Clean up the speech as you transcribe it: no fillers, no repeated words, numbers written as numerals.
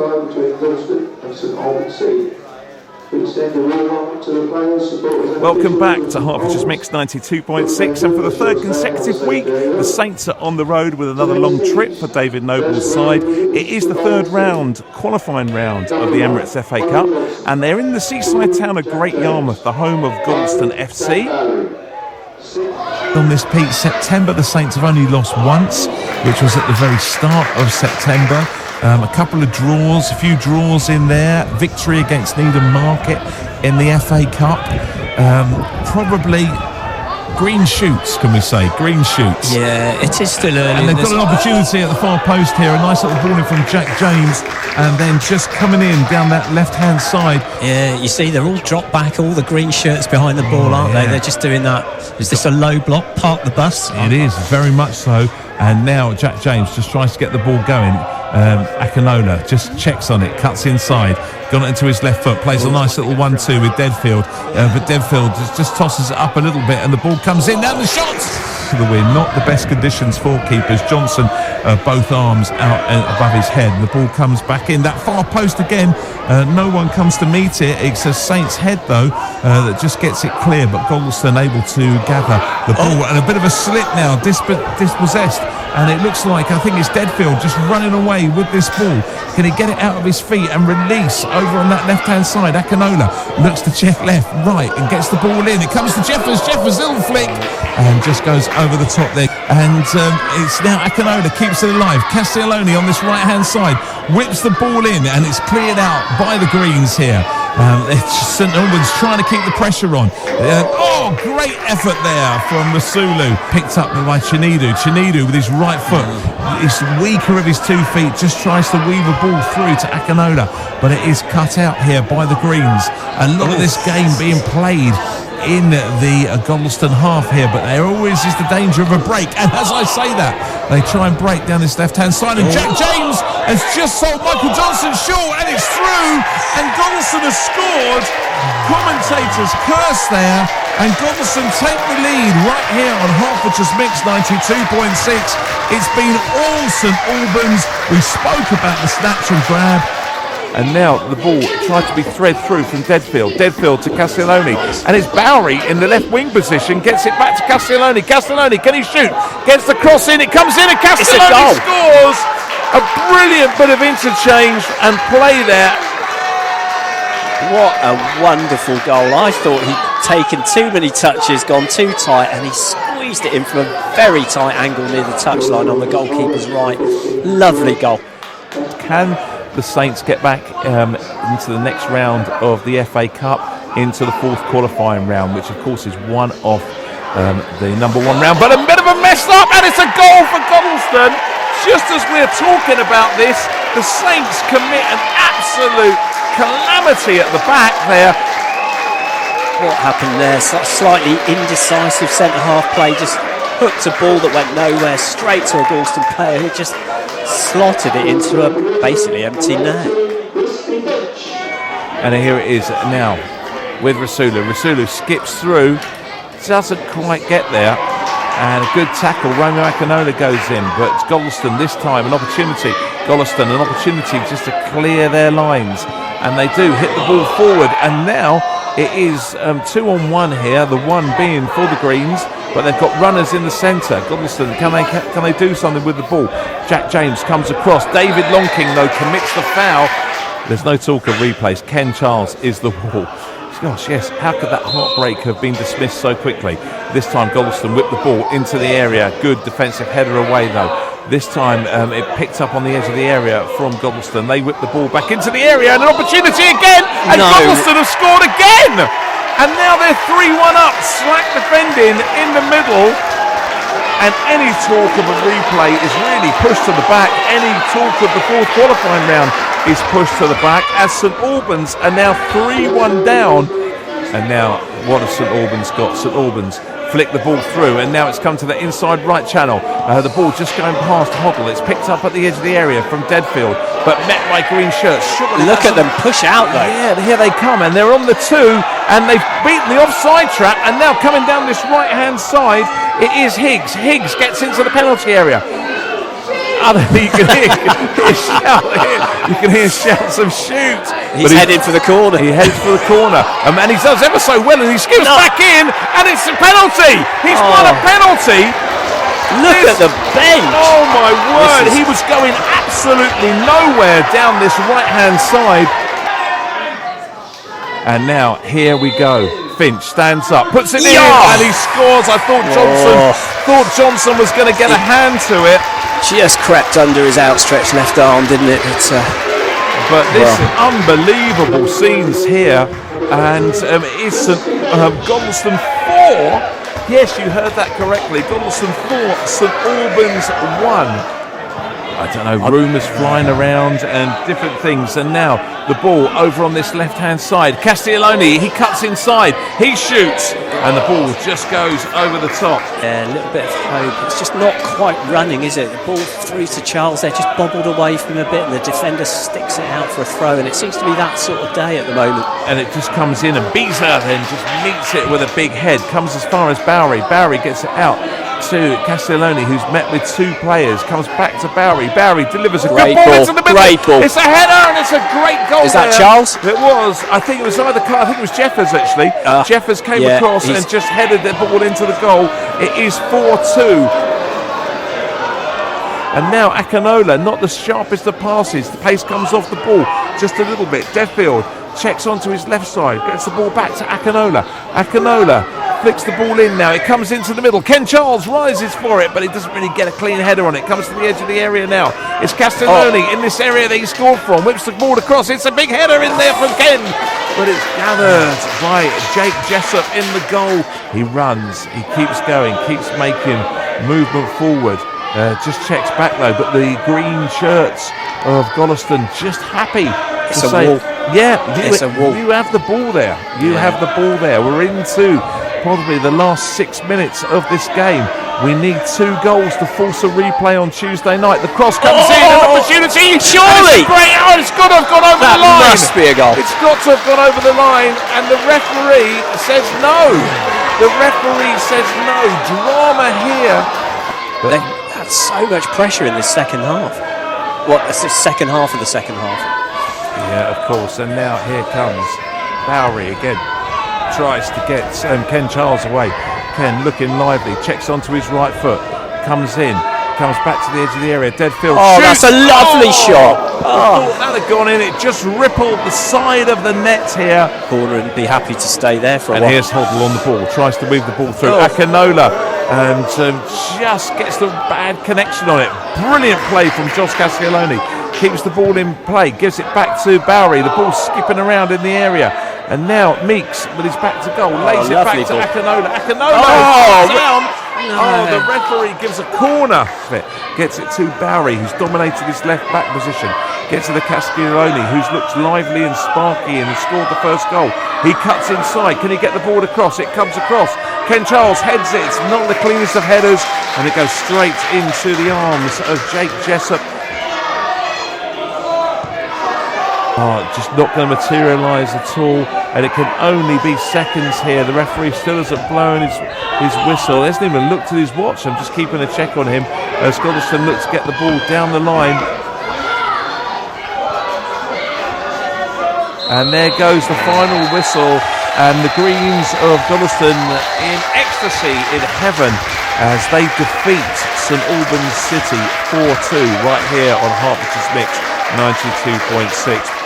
between Gorleston and St Albans. Welcome back to Hertfordshire's Mix 92.6, and for the third consecutive week the Saints are on the road with another long trip for David Noble's side. It is the third round, qualifying round of the Emirates FA Cup, and they're in the seaside town of Great Yarmouth, the home of Gorleston FC. On this, Pete, September the Saints have only lost once, which was at the very start of September. A couple of draws, a few draws in there. Victory against Needham Market in the FA Cup. Probably green shoots, can we say? Green shoots. Yeah, it is still early. And they've got an opportunity at the far post here. A nice little ball in from Jack James. And then just coming in down that left-hand side. Yeah, you see, they're all dropped back, all the green shirts behind the ball, aren't they? They're just doing that. Is this a low block? Park the bus? It is, very much so. And now Jack James just tries to get the ball going. Akinola just checks on it, cuts inside, got it into his left foot, plays a nice little 1-2 with Deadfield, but Deadfield just tosses it up a little bit and the ball comes in. Now the shots to the win. Not the best conditions for keepers. Johnson, both arms out above his head, and the ball comes back in. That far post again, no one comes to meet it. It's a Saints head though that just gets it clear, but Gorleston able to gather the ball, and a bit of a slip now, dispossessed. And it looks like, I think it's Deadfield just running away with this ball. Can he get it out of his feet and release over on that left-hand side? Akinola looks to check left, right, and gets the ball in. It comes to Jeffers, little flick, and just goes over the top there. And it's now Akinola keeps it alive. Castiglione on this right-hand side whips the ball in, and it's cleared out by the Greens here. St Albans trying to keep the pressure on. Great effort there from Rasulu. Picked up by Chinedu with his right foot. He's weaker of his 2 feet, just tries to weave a ball through to Akinola, but it is cut out here by the Greens. A lot of this game being played in the Gorleston half here, but there always is the danger of a break, and as I say that, they try and break down this left-hand side, and Jack James has just sold Michael Johnson short, and it's through, and Gorleston has scored. Commentators curse there, and Gorleston take the lead right here on Hertfordshire's Mix 92.6. It's been all St Albans. We spoke about the snatch and grab. And now the ball tried to be thread through from Deadfield to Castiglione, and it's Bowery in the left wing position, gets it back to Castiglione. Can he shoot? Gets the cross in, it comes in, and Castiglione scores! A brilliant bit of interchange and play there. What a wonderful goal. I thought he'd taken too many touches, gone too tight, and he squeezed it in from a very tight angle near the touchline on the goalkeeper's right. Lovely goal. Can the Saints get back into the next round of the FA Cup, into the fourth qualifying round, which of course is one of the number one round, but a bit of a mess up, and it's a goal for Gorleston. Just as we're talking about this, the Saints commit an absolute calamity at the back there. What happened there? Slightly indecisive centre-half play, just hooked a ball that went nowhere straight to a Gorleston player who just slotted it into a basically empty net. And here it is now with Rasulu. Rasulu skips through, doesn't quite get there, and a good tackle. Romeo Akinola goes in, but Gorleston this time an opportunity just to clear their lines, and they do hit the ball forward, and now it is 2-on-1 here, the one being for the Greens, but they've got runners in the centre. Gorleston, can they do something with the ball? Jack James comes across. David Lonking, though, commits the foul. There's no talk of replays. Ken Charles is the wall. Gosh, yes, how could that heartbreak have been dismissed so quickly? This time Gorleston whipped the ball into the area. Good defensive header away, though. This time it picked up on the edge of the area from Gorleston. They whipped the ball back into the area, and an opportunity again, and Gorleston have scored again! And now they're 3-1 up, slack defending in the middle, and any talk of a replay is really pushed to the back. Any talk of the fourth qualifying round is pushed to the back, as St Albans are now 3-1 down. And now what have St Albans got? St Albans flick the ball through, and now it's come to the inside right channel. The ball just going past Hoddle. It's picked up at the edge of the area from Deadfield, but met by green shirts. Look at them push out though. Yeah, here they come, and they're on the 2, and they've beaten the offside trap, and now coming down this right hand side it is Higgs. Higgs gets into the penalty area. you can hear shouts of shoot. He's heading for the corner. He heads for the corner, and he does ever so well, and he skips back in, and it's a penalty. He's won a penalty. Look at the bench. Oh my word! He was going absolutely nowhere down this right-hand side. And now here we go. Finch stands up, puts it in, and he scores. I thought Johnson was going to get a hand to it. Just crept under his outstretched left arm, didn't it? But this unbelievable scenes here, and it's Gorleston 4. Yes, you heard that correctly. Gorleston 4, St Albans 1. I don't know, rumours flying around and different things. And now the ball over on this left-hand side. Castiglione, he cuts inside, he shoots, and the ball just goes over the top. Yeah, a little bit of hope. It's just not quite running, is it? The ball through to Charles there, just bobbled away from him a bit, and the defender sticks it out for a throw, and it seems to be that sort of day at the moment. And it just comes in, and Beezer then just meets it with a big head, comes as far as Bowery. Bowery gets it out to Castiglione, who's met with two players, comes back to Bowery. Bowery delivers a great good ball into the middle. Great ball. It's a header, and it's a great goal. Is that Charles? It was. I think it was I think it was Jeffers actually. Jeffers came across and just headed the ball into the goal. It is 4-2. And now Akinola, not the sharpest of passes. The pace comes off the ball just a little bit. Deadfield checks onto his left side, gets the ball back to Akinola. Akinola flicks the ball in now. It comes into the middle. Ken Charles rises for it, but he doesn't really get a clean header on it. Comes to the edge of the area now. It's Castiglione in this area that he scored from. Whips the ball across. It's a big header in there from Ken, but it's gathered by Jake Jessup in the goal. He runs. He keeps going. Keeps making movement forward. Just checks back though, but the green shirts of Gorleston just happy it's to a say, wall. yeah, it's a wall. You have the ball there. You have the ball there. We're into probably the last 6 minutes of this game. We need 2 goals to force a replay on Tuesday night. The cross comes in, an opportunity. Surely! It's got to have gone over the line. That must be a goal. It's got to have gone over the line, and the referee says no. The referee says no. Drama here. They had so much pressure in this second half. What? That's the second half of the second half. Yeah, of course. And now here comes Bowery again. Tries to get Ken Charles away. Ken looking lively, checks onto his right foot, comes in, comes back to the edge of the area. Deadfield. That's a lovely shot. I thought that had gone in. It just rippled the side of the net here. Corner and be happy to stay there for a while. And here's Hoddle on the ball, tries to move the ball through. Akinola and just gets the bad connection on it. Brilliant play from Josh Castiglione. Keeps the ball in play, gives it back to Bowery. The ball's skipping around in the area. And now Meeks, with his back to goal, lays it back to Akinola. Akinola down. The referee gives a corner. Gets it to Bowery, who's dominated his left back position. Gets to the Castiglione, who looks lively and sparky and has scored the first goal. He cuts inside. Can he get the ball across? It comes across. Ken Charles heads it. It's not the cleanest of headers, and it goes straight into the arms of Jake Jessup. Just not going to materialise at all, and it can only be seconds here. The referee still hasn't blown his whistle. He hasn't even looked at his watch. I'm just keeping a check on him as Gorleston looks to get the ball down the line. And there goes the final whistle, and the Greens of Gorleston in ecstasy, in heaven, as they defeat St Albans City 4-2 right here on Hertfordshire's Mix 92.6.